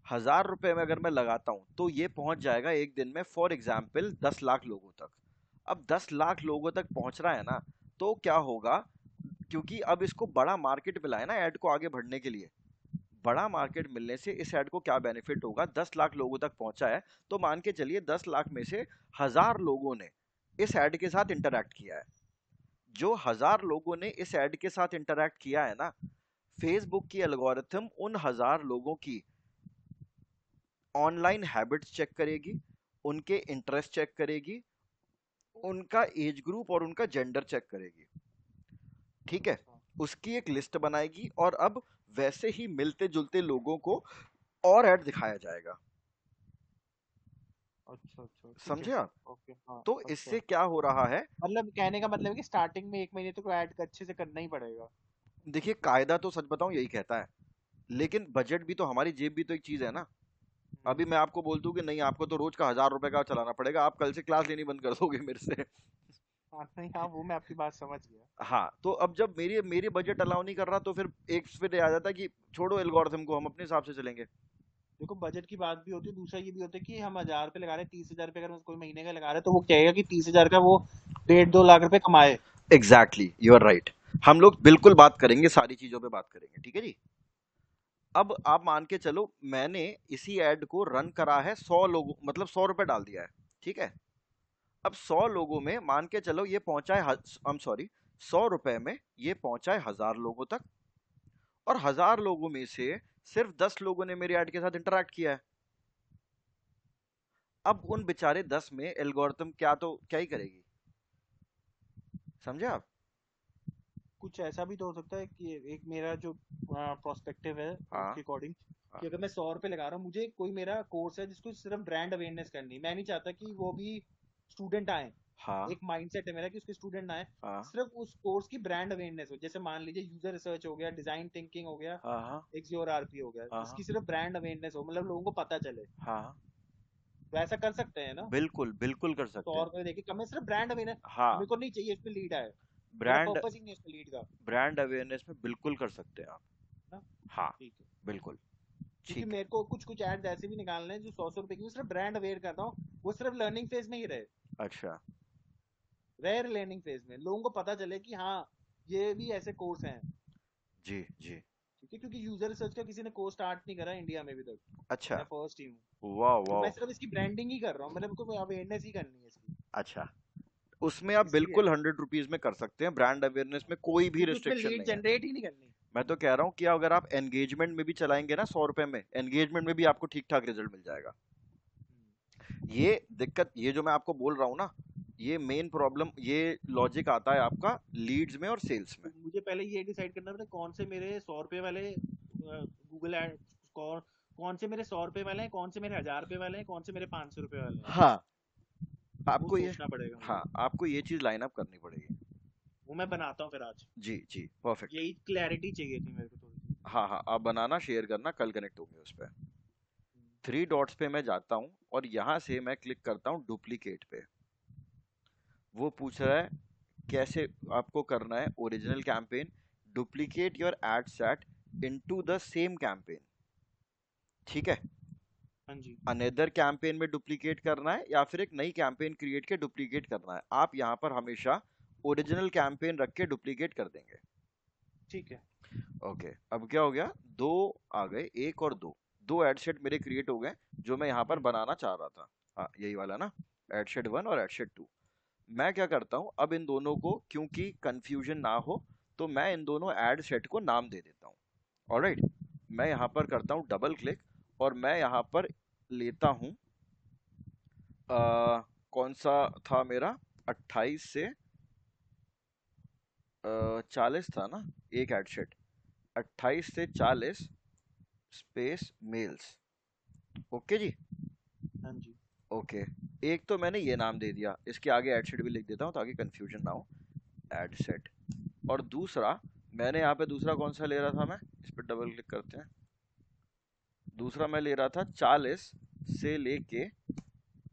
1000 रुपए में अगर मैं लगाता हूँ तो ये पहुंच जाएगा एक दिन में फॉर एग्जाम्पल 10 लाख लोगों तक। अब 10 लाख लोगों तक पहुंच रहा है ना, तो क्या होगा, क्योंकि अब इसको बड़ा मार्केट मिला है ना ऐड को आगे बढ़ने के लिए। बड़ा मार्केट मिलने से इस ऐड को क्या बेनिफिट होगा, 10 लाख लोगों तक पहुंचा है तो मान के चलिए 10 लाख में से 1000 लोगों ने इस ऐड के साथ इंटरैक्ट किया है। जो 1000 लोगों ने इस ऐड के साथ इंटरैक्ट किया है ना, फेसबुक की एल्गोरिथम उन 1000 लोगों की ऑनलाइन हैबिट्स चेक करेगी, उनके इंटरेस्ट चेक करेगी, उनका एज ग्रुप और उनका जेंडर चेक करेगी। ठीक है, अच्छा। उसकी एक लिस्ट बनाएगी और अब वैसे ही मिलते जुलते लोगों को और ऐड दिखाया जाएगा। अच्छा अच्छा, ठीक है। समझे आप? ओके, हाँ। तो इससे अच्छा, क्या हो रहा है? मतलब कहने का मतलब है कि स्टार्टिंग में 1 महीने तो ऐड अच्छे से करना ही पड़ेगा। देखिए कायदा तो सच बताऊं यही कहता है, लेकिन बजट भी तो, हमारी जेब भी तो एक चीज है ना। हम्म। अभी मैं आपको बोल दूं कि नहीं आपको तो रोज का 1,000 रुपए का चलाना पड़ेगा, आप कल से क्लास लेनी बंद कर दोगे मेरे से। हाँ नहीं, हाँ वो मैं आपकी बात समझ गया। हाँ, तो अब जब मेरी मेरी बजट अलाउ नहीं कर रहा, तो फिर एक फिर आ जाता है कि छोड़ो एल्गोरिथम को, हम अपने हिसाब से चलेंगे। देखो बजट की बात भी होती है, दूसरा ये भी होता है कि हम 1,000 रुपये लगा रहे हैं, 30,000 रुपये अगर कोई महीने का लगा रहा है तो वो कहेगा कि 30,000 का वो 1.5-2 लाख रुपए कमाए। Exactly, you are right. हम लोग बिल्कुल बात करेंगे, सारी चीजों पे बात करेंगे, ठीक है जी। अब आप मान के चलो, मैंने इसी ऐड को रन करा है 100 लोगों, मतलब 100 रुपए डाल दिया है, ठीक है। अब 100 लोगों में मान के चलो ये पहुंचा है, आई एम सॉरी, 100 रुपए में ये पहुंचा है 1,000 लोगों तक, और 1,000 लोगों में से सिर्फ 10 लोगों ने मेरे ऐड के साथ इंटरेक्ट किया है। अब उन बेचारे 10 में एल्गोरिथम क्या, तो क्या ही करेगी, समझे आप? कुछ ऐसा भी तो हो सकता है कि एक मेरा जो प्रोस्पेक्टिव है हाँ उसके अकॉर्डिंग, हाँ कि अगर मैं 100 रुपये लगा रहा हूँ, मुझे कोई मेरा कोर्स है जिसको सिर्फ ब्रांड अवेयरनेस करनी है, मैं नहीं चाहता कि वो भी स्टूडेंट आए। हाँ एक माइंडसेट है मेरा कि उसके स्टूडेंट आए, हाँ सिर्फ उस कोर्स की ब्रांड अवेयरनेस हो। जैसे मान लीजिए यूजर रिसर्च हो गया, डिजाइन थिंकिंग हो गया, हाँ हाँ एक्सियोर आरपी हो गया, हाँ इसकी सिर्फ ब्रांड अवेयरनेस हो, मतलब लोगों को पता चले। हाँ, तो ऐसा कर सकते हैं ना। बिल्कुल बिल्कुल कर सकते सौ हैं। रुपये देखिए कम है, सिर्फ ब्रांड अवेयरनेस। हाँ, मेरे को नहीं चाहिए इसमें लीड आए, मेरा ब्रांड पर्पस ही नहीं है इसमें लीड का। ब्रांड अवेयरनेस में बिल्कुल कर सकते हैं आप। ना, हाँ, ठीक है। बिल्कुल। क्योंकि ठीक है। मेरे को कुछ कुछ एड्स ऐसे भी निकालने हैं जो 100 100 रुपए की, मैं सिर्फ ब्रांड अवेयर करता हूँ, वो सिर्फ लर्निंग फेज में ही रहे, अच्छा। रहे लर्निंग फेज में, लोगों को पता चले कि हाँ ये भी ऐसे कोर्स हैं। जी जी। ठीक है, क्योंकि यूजर रिसर्च का किसी ने कोर्स स्टार्ट नहीं करा इंडिया में अभी तक, अच्छा। मैं फर्स्ट ही हूँ। वाह तो वाह। मैं सिर्फ इसकी ब्रांडिंग ही कर रहा हूँ, मतलब मेरे को अवेयरनेस ही करनी है इसकी, अच्छा, उसमें आप इसलिए। बिल्कुल 100 रुपीज में कर सकते हैं, ब्रांड अवेयरनेस में कोई भी क्योंकि उसमें रिस्ट्रिक्शन लीड नहीं है। जनरेट ही नहीं करनी। मैं तो कह रहा हूँ कि अगर आप एंगेजमेंट में भी चलाएंगे ना 100 रुपए में, एंगेजमेंट में भी आपको ठीक ठाक रिजल्ट मिल जाएगा। ये दिक्कत, ये जो मैं आपको बोल रहा हूँ ना, ये मेन प्रॉब्लम, ये लॉजिक आता है आपका लीड्स में और सेल्स में। तो मुझे पहले ये डिसाइड करना पड़ता कौन से मेरे 100 रुपए वाले गूगल एड, कौन कौन से मेरे 100 रुपए वाले हैं, कौन से मेरे 1,000 रुपए वाले हैं, कौन से मेरे 500 रुपए वाले हैं। हाँ, वो आपको ये, सोचना पड़ेगा हाँ मुझे। आपको ये चीज लाइन अप करनी पड़ेगी। वो मैं बनाता हूँ फिर आज। जी जी, परफेक्ट। यही क्लैरिटी चाहिए थी मेरे को थोड़ी सी। हाँ हाँ, आप बनाना, शेयर करना, कल कनेक्ट होंगे उस पर। थ्री डॉट्स पे मैं जाता हूँ और यहाँ से मैं क्लिक करता हूँ डुप्लीकेट पे। वो पूछ रहा है कैसे आपको करना है original campaign, duplicate your ad set into the same campaign, ठीक है। हाँ जी। अनदर कैंपेन में डुप्लीकेट करना है या फिर एक नई कैंपेन क्रिएट के डुप्लीकेट करना है, आप यहाँ पर हमेशा ओरिजिनल कैंपेन रख के डुप्लीकेट कर देंगे। ठीक है। ओके, अब क्या हो गया, दो आ गए, एक और दो, दो एड सेट मेरे क्रिएट हो गए जो मैं यहाँ पर हम्म। बनाना चाह रहा था। हाँ, यही वाला ना, एड सेट 1 और एड सेट 2। मैं क्या करता हूँ, अब इन दोनों को क्योंकि कंफ्यूजन ना हो, तो मैं इन दोनों एड सेट को नाम दे देता हूँ। ऑलराइट, मैं यहाँ पर करता हूँ डबल क्लिक, और मैं यहाँ पर लेता हूँ, कौन सा था मेरा, 28 से 40 था ना, एक एड सेट, 28 से 40 स्पेस मेल्स। ओके जी। हाँ जी। ओके, एक तो मैंने ये नाम दे दिया, इसके आगे एड सेट भी लिख देता हूँ ताकि कंफ्यूजन ना हो, एड सेट। और दूसरा, मैंने यहाँ पे दूसरा कौन सा ले रहा था, मैं इस पर डबल क्लिक करते हैं, दूसरा मैं ले रहा था 40 से लेके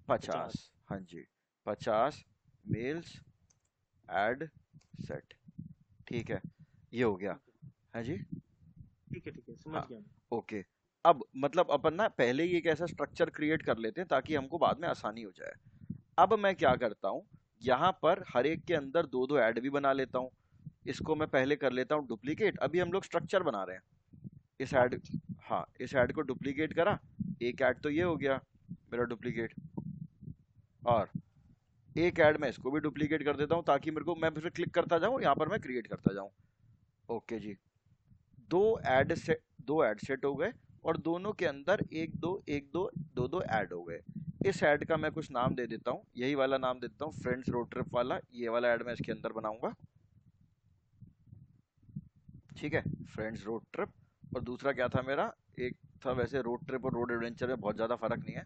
50। 50। हाँ जी, 50 मेल्स एड सेट, ठीक है, ये हो गया। ठीक है, हाँ जी। ठीक है, ठीक है, समझ हाँ, गया मैं। ओके। अब मतलब अपन ना पहले ही एक ऐसा स्ट्रक्चर क्रिएट कर लेते हैं ताकि हमको बाद में आसानी हो जाए। अब मैं क्या करता हूँ, यहाँ पर हर एक के अंदर दो दो ऐड भी बना लेता हूँ। इसको मैं पहले कर लेता हूँ डुप्लीकेट, अभी हम लोग स्ट्रक्चर बना रहे हैं, इस हाँ ऐड, ठीक। हाँ इस ऐड को डुप्लीकेट करा, एक ऐड तो ये हो गया मेरा डुप्लीकेट, और एक ऐड मैं इसको भी डुप्लीकेट कर देता हूँ ताकि मेरे को, मैं फिर क्लिक करता जाऊँ यहाँ पर मैं क्रिएट करता जाऊँ। ओके जी, दो ऐड से दो ऐड सेट हो गए, और दोनों के अंदर एक दो दो दो ऐड हो गए। इस ऐड का मैं कुछ नाम दे देता हूँ, यही वाला नाम दे देता हूँ, फ्रेंड्स रोड ट्रिप वाला, ये वाला ऐड मैं इसके अंदर बनाऊंगा, ठीक है, फ्रेंड्स रोड ट्रिप। और दूसरा क्या था मेरा, एक था, वैसे रोड ट्रिप और रोड एडवेंचर में बहुत ज़्यादा फर्क नहीं है,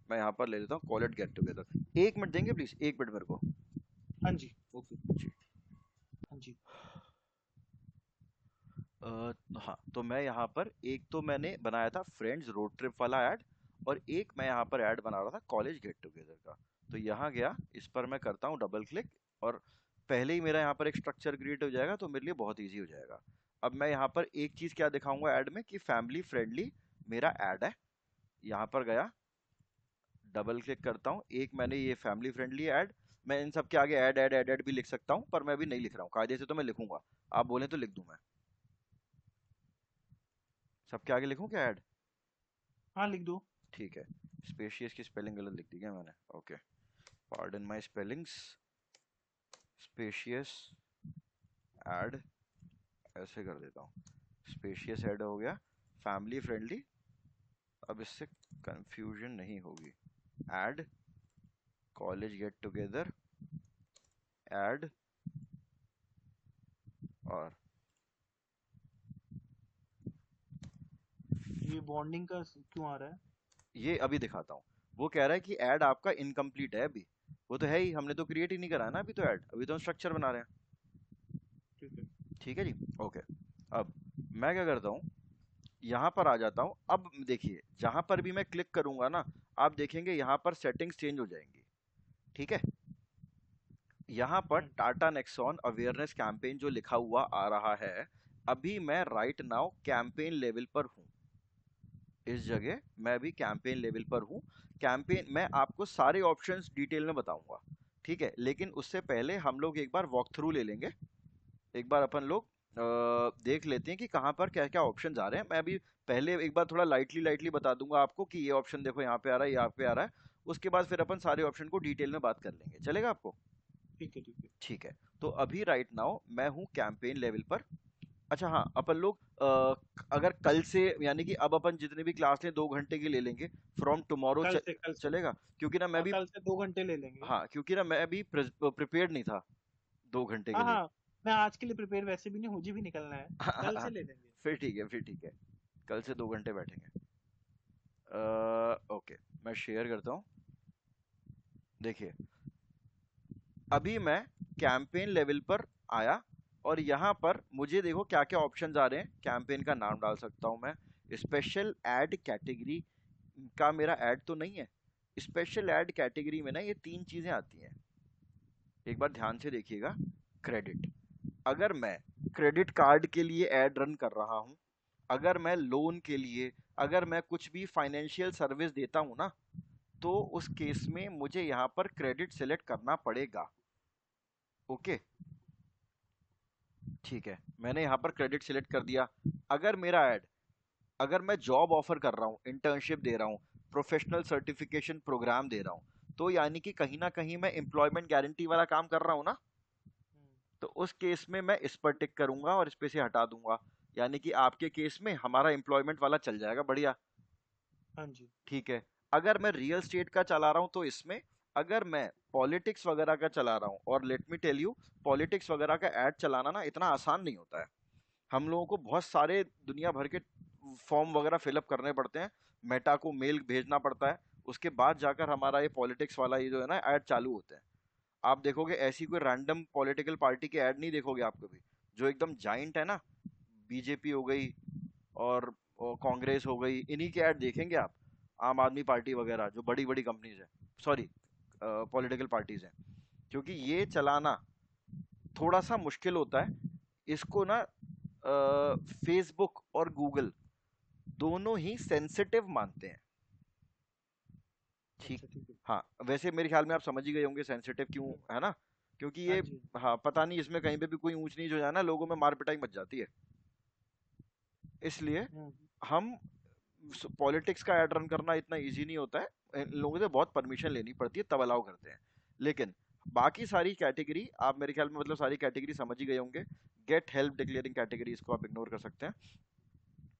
मैं यहाँ पर ले लेता हूँ call it get together. 1 minute देंगे प्लीज, 1 मिनट मेरे को। हाँ जी, ओके। जी। हाँ जी। हाँ, तो मैं यहाँ पर एक तो मैंने बनाया था फ्रेंड्स रोड ट्रिप वाला ऐड, और एक मैं यहाँ पर ऐड बना रहा था कॉलेज गेट टुगेदर का। तो यहाँ गया, इस पर मैं करता हूँ डबल क्लिक, और पहले ही मेरा यहाँ पर एक स्ट्रक्चर क्रिएट हो जाएगा, तो मेरे लिए बहुत ईजी हो जाएगा। अब मैं यहाँ पर एक चीज़ क्या दिखाऊंगा ऐड में, कि फैमिली फ्रेंडली मेरा ऐड है। यहाँ पर गया, डबल क्लिक करता हूँ, एक मैंने ये फैमिली फ्रेंडली ऐड, मैं इन सब के आगे ऐड ऐड ऐड ऐड भी लिख सकता हूँ, पर मैं अभी नहीं लिख रहा हूँ, कायदे से तो मैं लिखूंगा, आप बोले तो लिख दूं मैं, सबके आगे लिखूं क्या ऐड? हाँ, लिख दो। ठीक है। स्पेशियस की स्पेलिंग गलत लिख दी क्या मैंने? Okay, pardon my spellings. Spacious add ऐसे कर देता हूँ, स्पेशियस ऐड हो गया, फैमिली फ्रेंडली, अब इससे कंफ्यूजन नहीं होगी। Add college get together add, और ये बॉन्डिंग का क्यों आ रहा है? ये अभी दिखाता हूँ। वो कह रहा है कि ऐड आपका इनकम्प्लीट है अभी, वो तो है ही, हमने तो क्रिएट ही नहीं करा है ना अभी, तो ऐड अभी तो हम स्ट्रक्चर बना रहे हैं। ठीक है। ठीक है जी, ओके। अब मैं क्या करता हूँ, यहाँ पर आ जाता हूँ। अब देखिए जहां पर भी मैं क्लिक करूंगा ना, आप देखेंगे यहाँ पर सेटिंग्स चेंज हो जाएंगी। ठीक है, यहाँ पर हम्म। टाटा नेक्सॉन अवेयरनेस कैंपेन जो लिखा हुआ आ रहा है, अभी मैं राइट नाउ कैंपेन लेवल पर हूँ। इस जगह मैं अभी कैंपेन लेवल पर हूँ। कैंपेन मैं आपको सारे ऑप्शंस डिटेल में बताऊंगा, ठीक है, लेकिन उससे पहले हम लोग एक बार वॉक थ्रू ले लेंगे। एक बार अपन लोग देख लेते हैं कि कहाँ पर क्या क्या ऑप्शंस आ रहे हैं। मैं अभी पहले एक बार थोड़ा लाइटली लाइटली बता दूंगा आपको कि ये ऑप्शन देखो यहाँ पे आ रहा है, यहाँ पे आ रहा है। उसके बाद फिर अपन सारे ऑप्शन को डिटेल में बात कर लेंगे, चलेगा आपको? ठीक है, ठीक है। ठीक है। तो अभी राइट नाउ मैं हूँ कैंपेन लेवल पर। अच्छा हाँ, अपन लोग अगर कल से, यानी कि अब अपन जितने भी क्लास लें 2 घंटे की ले लेंगे, फ्रॉम टुमारो कल से। चलेगा? क्योंकि ना मैं हाँ, भी, कल से 2 घंटे ले लेंगे। हाँ क्योंकि ना मैं भी प्रिपेयर्ड नहीं था 2 घंटे के हाँ, लिए। हाँ। मैं आज के लिए प्रिपेयर वैसे भी नहीं, मुझे भी निकलना है। कल से ले लेंगे। फिर ठीक है, फिर ठीक है, कल से 2 घंटे बैठेंगे। ओके, मैं शेयर करता हूँ। देखिए अभी मैं कैंपेन लेवल पर आया, और यहाँ पर मुझे देखो क्या क्या ऑप्शंस आ रहे हैं। कैंपेन का नाम डाल सकता हूँ मैं, स्पेशल ऐड कैटेगरी का मेरा ऐड तो नहीं है। स्पेशल ऐड कैटेगरी में ना ये 3 चीजें आती हैं, एक बार ध्यान से देखिएगा। क्रेडिट, अगर मैं क्रेडिट कार्ड के लिए ऐड रन कर रहा हूँ, अगर मैं लोन के लिए, अगर मैं कुछ भी फाइनेंशियल सर्विस देता हूँ ना, तो उस केस में मुझे यहाँ पर क्रेडिट सिलेक्ट करना पड़ेगा। ओके, ठीक है, मैंने यहाँ पर क्रेडिट सिलेक्ट कर दिया। अगर मेरा ऐड, अगर मैं जॉब ऑफर कर रहा हूँ, इंटर्नशिप दे रहा हूँ, प्रोफेशनल सर्टिफिकेशन प्रोग्राम दे रहा हूँ, तो यानी कि कहीं ना कहीं मैं एम्प्लॉयमेंट गारंटी वाला काम कर रहा हूँ ना, हम्म। तो उस केस में मैं इस पर टिक करूंगा और इस पे से हटा दूंगा। यानी कि आपके केस में हमारा एम्प्लॉयमेंट वाला चल जाएगा, बढ़िया। हाँ जी। ठीक है। अगर मैं रियल स्टेट का चला रहा हूँ तो इसमें, अगर मैं पॉलिटिक्स वगैरह का चला रहा हूँ, और let me tell you, politics वगैरह का ऐड चलाना ना इतना आसान नहीं होता है। हम लोगों को बहुत सारे दुनिया भर के फॉर्म वगैरह फिलअप करने पड़ते हैं, मेटा को मेल भेजना पड़ता है, उसके बाद जाकर हमारा ये पॉलिटिक्स वाला ये जो है ना ऐड चालू होते हैं। आप देखोगे ऐसी कोई रैंडम पॉलिटिकल पार्टी के ऐड नहीं देखोगे आप कभी, जो एकदम जाइंट है ना, बीजेपी हो गई और कांग्रेस हो गई, इन्हीं के ऐड देखेंगे आप। आम आदमी पार्टी वगैरह जो बड़ी बड़ी कंपनीज है, सॉरी पॉलिटिकल पार्टीज हैं, क्योंकि ये चलाना थोड़ा सा मुश्किल होता है। इसको ना फेसबुक और गूगल दोनों ही सेंसिटिव मानते हैं। ठीक, अच्छा, ठीक है। हाँ वैसे मेरे ख्याल में आप समझ ही गए होंगे सेंसिटिव क्यों हम्म। है ना, क्योंकि हाँ ये, जी। हाँ पता नहीं इसमें कहीं पे भी कोई ऊंच नीच हो जाए ना, लोगों में मार पिटाई मच जाती है। इसलिए हम्म। हम, पॉलिटिक्स का ऐड रन करना इतना इजी नहीं होता है, इन लोगों से बहुत परमिशन लेनी पड़ती है, तब अलाउ करते हैं। लेकिन बाकी सारी कैटेगरी आप मेरे ख्याल में, मतलब सारी कैटेगरी समझ ही गए होंगे। गेट हेल्प डिक्लेयरिंग कैटेगरी, इसको आप इग्नोर कर सकते हैं।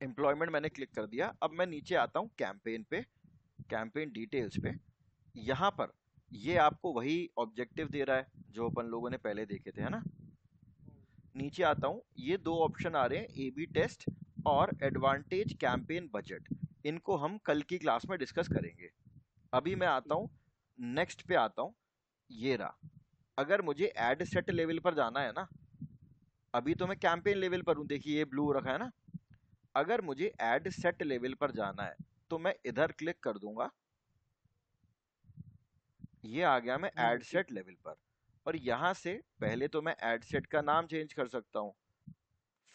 एम्प्लॉयमेंट मैंने क्लिक कर दिया, अब मैं नीचे आता हूँ कैंपेन पे, कैंपेन डिटेल्स पे। यहाँ पर ये आपको वही ऑब्जेक्टिव दे रहा है जो अपन लोगों ने पहले देखे थे, है ना। हम्म। नीचे आता हूँ, ये 2 ऑप्शन आ रहे हैं, ए बी टेस्ट और एडवांटेज कैंपेन बजट। इनको हम कल की क्लास में डिस्कस करेंगे। अभी मैं आता हूँ, नेक्स्ट पे आता हूँ, ये रहा। अगर मुझे एड सेट लेवल पर जाना है ना, अभी तो मैं कैंपेन लेवल पर हूँ, देखिए ये ब्लू रखा है ना। अगर मुझे एड सेट लेवल पर जाना है तो मैं इधर क्लिक कर दूंगा, ये आ गया मैं एड ठीक सेट है। लेवल पर। और यहां से पहले तो मैं एड सेट का नाम चेंज कर सकता हूं।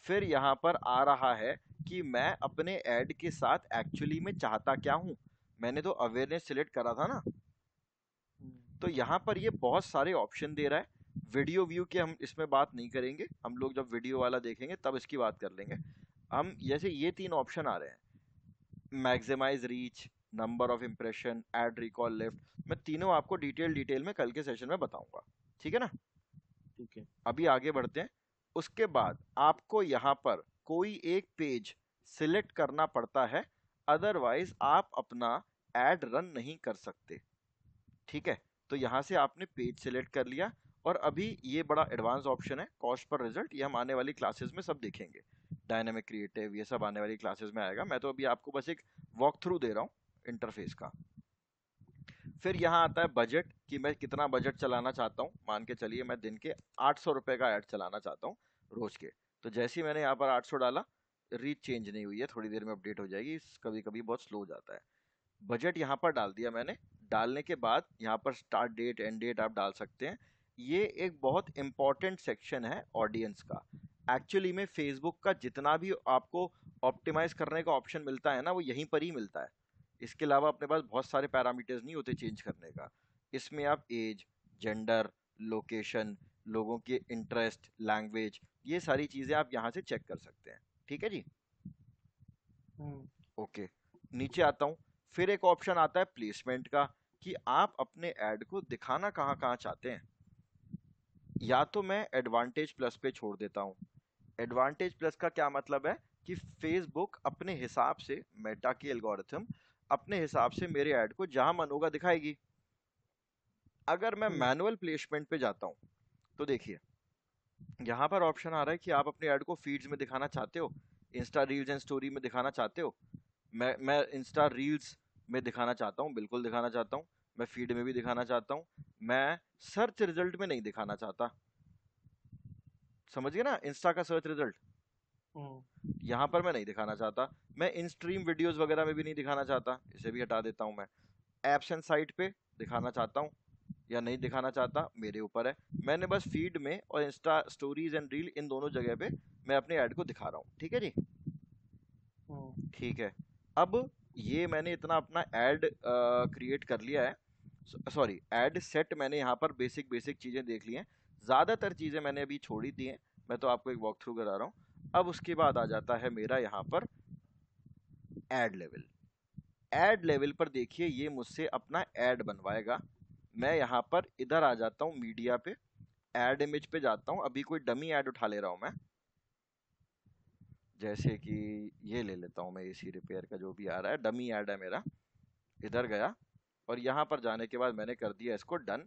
फिर यहां पर आ रहा है कि मैं अपने ऐड के साथ एक्चुअली में चाहता क्या हूं। मैंने तो अवेयरनेस सिलेक्ट करा था ना। तो यहाँ पर ये बहुत सारे ऑप्शन दे रहा है। वीडियो व्यू के हम इसमें बात नहीं करेंगे, हम लोग जब वीडियो वाला देखेंगे तब इसकी बात कर लेंगे। हम जैसे ये तीन ऑप्शन आ रहे हैं, maximise reach, number of impression, ad recall lift, मैं तीनों आपको डिटेल डिटेल में कल के सेशन में बताऊंगा। ठीक है ना। ठीक है। अभी आगे बढ़ते हैं। उसके बाद आपको यहाँ पर कोई एक पेज सिलेक्ट करना पड़ता है, अदरवाइज आप अपना एड रन नहीं कर सकते। ठीक है। तो यहां से आपने पेज सिलेक्ट कर लिया। और अभी ये बड़ा एडवांस ऑप्शन है, कॉस्ट पर रिजल्ट, ये हम आने वाली क्लासेस में सब देखेंगे। डायनामिक क्रिएटिव ये सब आने वाली क्लासेस में आएगा, मैं तो अभी आपको बस एक वॉक थ्रू दे रहा हूँ इंटरफेस का। फिर यहाँ आता है बजट, कि मैं कितना बजट चलाना चाहता हूँ। मान के चलिए मैं दिन के 800 रुपए का ऐड चलाना चाहता हूँ रोज के। तो जैसे ही मैंने यहाँ पर 800 डाला, रीच चेंज नहीं हुई है, थोड़ी देर में अपडेट हो जाएगी, कभी कभी बहुत स्लो हो जाता है। बजट यहाँ पर डाल दिया मैंने। डालने के बाद यहाँ पर स्टार्ट डेट एंड डेट आप डाल सकते हैं। ये एक बहुत इंपॉर्टेंट सेक्शन है ऑडियंस का। एक्चुअली में फेसबुक का जितना भी आपको ऑप्टिमाइज करने का ऑप्शन मिलता है ना, वो यहीं पर ही मिलता है। इसके अलावा अपने पास बहुत सारे पैरामीटर्स नहीं होते चेंज करने का। इसमें आप एज, जेंडर, लोकेशन, लोगों के इंटरेस्ट, लैंग्वेज, ये सारी चीजें आप यहाँ से चेक कर सकते हैं। ठीक है जी। हम्म। ओके। नीचे आता हूँ। फिर एक ऑप्शन आता है प्लेसमेंट का, कि आप अपने ऐड को दिखाना कहाँ कहाँ चाहते हैं। या तो मैं एडवांटेज प्लस पे छोड़ देता हूँ। एडवांटेज प्लस का क्या मतलब है, कि फेसबुक अपने हिसाब से, मेटा की एल्गोरिथम अपने हिसाब से मेरे ऐड को जहां मन होगा दिखाएगी। अगर मैं हम्म। मैनुअल प्लेसमेंट पे जाता हूँ, तो देखिए यहाँ पर ऑप्शन आ रहा है कि आप अपने ऐड को फीड्स में दिखाना चाहते हो, इंस्टा रील्स एंड स्टोरी में दिखाना चाहते हो। मैं इंस्टा रील्स में दिखाना चाहता हूँ, बिल्कुल दिखाना चाहता हूँ। मैं फीड में भी दिखाना चाहता हूँ। मैं सर्च रिजल्ट में नहीं दिखाना चाहता। समझ गए ना, इंस्टा का सर्च रिजल्ट हम्म। यहाँ पर मैं नहीं दिखाना चाहता। मैं इन स्ट्रीम वीडियोस वगैरह में भी नहीं दिखाना चाहता, इसे भी हटा देता हूँ मैं। एप्स एंड साइट पे दिखाना चाहता हूँ या नहीं दिखाना चाहता, मेरे ऊपर है। मैंने बस फीड में और इंस्टा स्टोरीज एंड रील, इन दोनों जगह पे मैं अपने ऐड को दिखा रहा हूँ। ठीक है जी। हम्म। ठीक है। अब ये मैंने इतना अपना ऐड क्रिएट कर लिया है, सॉरी ऐड सेट, मैंने यहाँ पर बेसिक बेसिक चीजें देख ली हैं। ज्यादातर चीजें मैंने अभी छोड़ी दी हैं, मैं तो आपको एक वॉक थ्रू करा रहा हूँ। अब उसके बाद आ जाता है मेरा यहाँ पर ऐड लेवल। ऐड लेवल पर देखिए ये मुझसे अपना ऐड बनवाएगा। मैं यहाँ पर इधर आ जाता हूँ मीडिया पे, ऐड इमेज पे जाता हूँ। अभी कोई डमी ऐड उठा ले रहा हूँ मैं, जैसे कि ये ले लेता हूँ मैं, एसी रिपेयर का जो भी आ रहा है, डमी ऐड है मेरा। इधर गया और यहाँ पर जाने के बाद मैंने कर दिया इसको डन।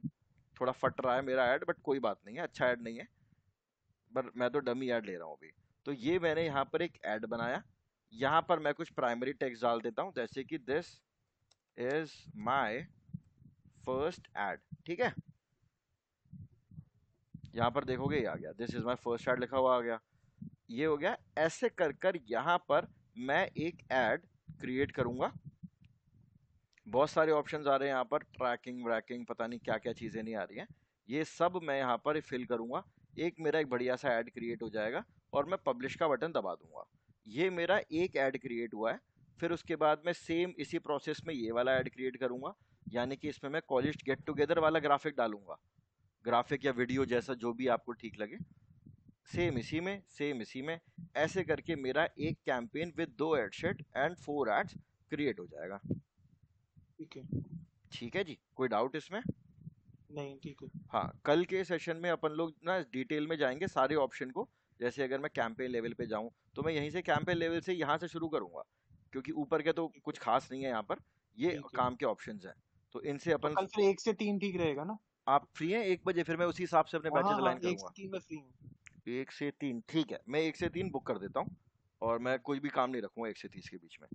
थोड़ा फट रहा है मेरा ऐड, बट कोई बात नहीं है, अच्छा ऐड नहीं है, पर मैं तो डमी ऐड ले रहा हूँ अभी। तो ये मैंने यहाँ पर एक ऐड बनाया। यहाँ पर मैं कुछ प्राइमरी टेक्स्ट डाल देता हूँ, जैसे कि this is my first aid. ठीक है। यहाँ पर देखोगे ये आ गया, this is my first aid लिखा हुआ आ गया। ये हो गया। ऐसे कर कर यहाँ पर मैं एक ऐड क्रिएट करूंगा। बहुत सारे ऑप्शंस आ रहे हैं यहाँ पर, ट्रैकिंग व्रैकिंग, पता नहीं क्या क्या चीजें नहीं आ रही हैं। ये सब मैं यहाँ पर फिल करूंगा। एक मेरा एक बढ़िया सा ऐड क्रिएट हो जाएगा और मैं पब्लिश का बटन दबा दूंगा। ये मेरा एक ऐड क्रिएट हुआ है। फिर उसके बाद मैं सेम इसी प्रोसेस में ये वाला ऐड क्रिएट करूंगा, यानी कि इसमें मैं कॉलेज गेट टुगेदर वाला ग्राफिक डालूंगा। ग्राफिक या वीडियो जैसा जो भी आपको ठीक लगे, सेम इसी में, सेम इसी में। ऐसे करके मेरा एक campaign with 2 ad set and 4 ads create हो जाएगा। ठीक है। ठीक है जी, कोई डाउट इसमें। नहीं, ठीक है। हाँ, कल के सेशन में अपन लोग ना डिटेल में जाएंगे सारे ऑप्शन को। जैसे अगर मैं कैंपेन लेवल पे जाऊं, तो मैं यहीं से कैंपेन लेवल से यहाँ से शुरू करूंगा, क्योंकि ऊपर के तो ठीक है। कुछ खास नहीं है यहाँ पर। ये ठीक है। काम के ऑप्शंस हैं, तो इनसे तो अपन। कल फिर 1 से 3 ठीक रहेगा ना? आप फ्री हैं 1 बजे? फिर मैं उसी हिसाब से अपने हाँ बैचेस हाँ हाँ, अलाइन एक से करूंगा। तीन में फ्री हूँ। 1 से 3 ठीक है, मैं 1 से 3 बुक कर देता हूँ। और मैं हम्म। कोई भी काम नहीं रखूंगा 1 से 30 के बीच में।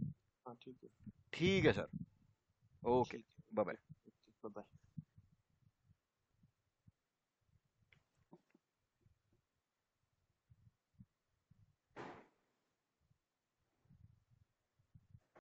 हाँ, ठीक है। ठीक है सर। ओके। ठीक है। Bye bye. Bye bye.